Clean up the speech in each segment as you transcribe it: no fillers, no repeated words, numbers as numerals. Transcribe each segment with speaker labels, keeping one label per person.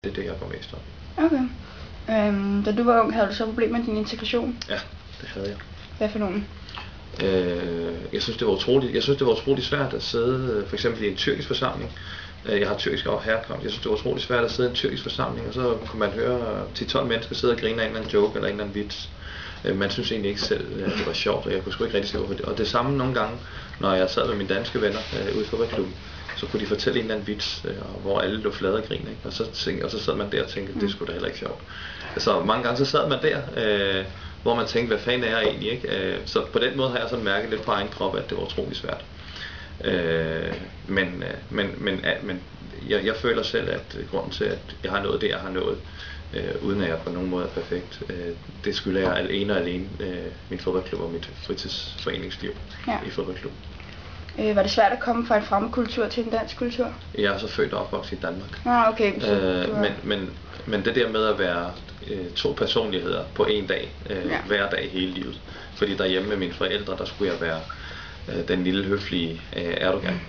Speaker 1: Det er det, jeg går mest om.
Speaker 2: Okay. Da du var ung, havde du så problemer med din integration?
Speaker 1: Ja, det havde jeg.
Speaker 2: Hvad for nogen?
Speaker 1: Jeg synes, det var utroligt svært at sidde for eksempel i en tyrkisk forsamling. Jeg har tyrkisk herkomst. Jeg synes, det var utroligt svært at sidde i en tyrkisk forsamling, og så kunne man høre 10-12 mennesker sidde og grine af en eller anden joke eller en eller anden vits. Man synes egentlig ikke selv, at det var sjovt, og jeg kunne sgu ikke rigtig se, hvorfor det. Og det samme nogle gange, når jeg sad med mine danske venner ude i fodboldklubben, så kunne de fortælle en eller anden vits, hvor alle lå flade og grine, ikke? Og så sad man der og tænkte, det skulle da heller ikke sjovt. Så mange gange så sad man der, hvor man tænkte, hvad fanden er jeg egentlig, ikke? Så på den måde har jeg sådan mærket lidt på egen krop, at det var utrolig svært. Men jeg føler selv, at grunden til, at jeg har nået det, jeg har nået, uden at jeg på nogen måde er perfekt, det skylder jeg alene min fodboldklub og mit fritidsforeningsliv i fodboldklubben.
Speaker 2: Var det svært at komme fra en fremmed kultur til en dansk kultur?
Speaker 1: Jeg er så født og opvokset i Danmark.
Speaker 2: Okay.
Speaker 1: Men det der med at være to personligheder på en dag, hver dag hele livet. Fordi derhjemme med mine forældre, der skulle jeg være den lille høflige Erdogan,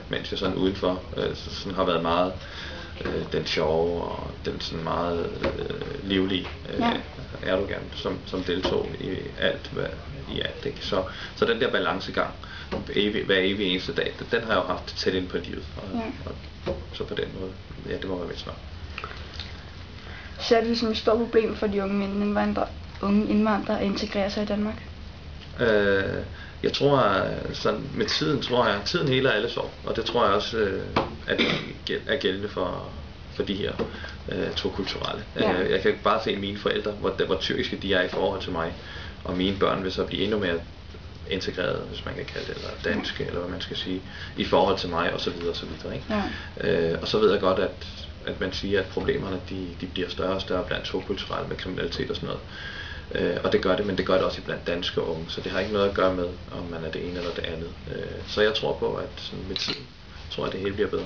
Speaker 1: mens jeg sådan udenfor sådan har været meget den sjove og den sådan meget livlige Erdogan, som deltog i alt, ikke? Så den der balancegang hver evig eneste dag, den har jeg jo haft tæt ind på livet, og så på den måde, det må være mit svar.
Speaker 2: Ser du det som et stort problem for de unge indvandrere at integrere sig i Danmark?
Speaker 1: Jeg tror, sådan med tiden heler alle sorg, og det tror jeg også er gældende for de her to kulturelle. Jeg kan bare se mine forældre, hvor tyrkiske de er i forhold til mig, og mine børn vil så blive endnu mere integreret, hvis man kan kalde det, eller danske, eller hvad man skal sige, i forhold til mig, og så videre, og så videre, ikke? Og så ved jeg godt, at man siger, at problemerne, de bliver større og større blandt to kulturelle med kriminalitet og sådan noget. Og det gør det, men det gør det også blandt danske unge, så det har ikke noget at gøre med, om man er det ene eller det andet. Så jeg tror på, at sådan med tiden, tror jeg, det hele bliver bedre.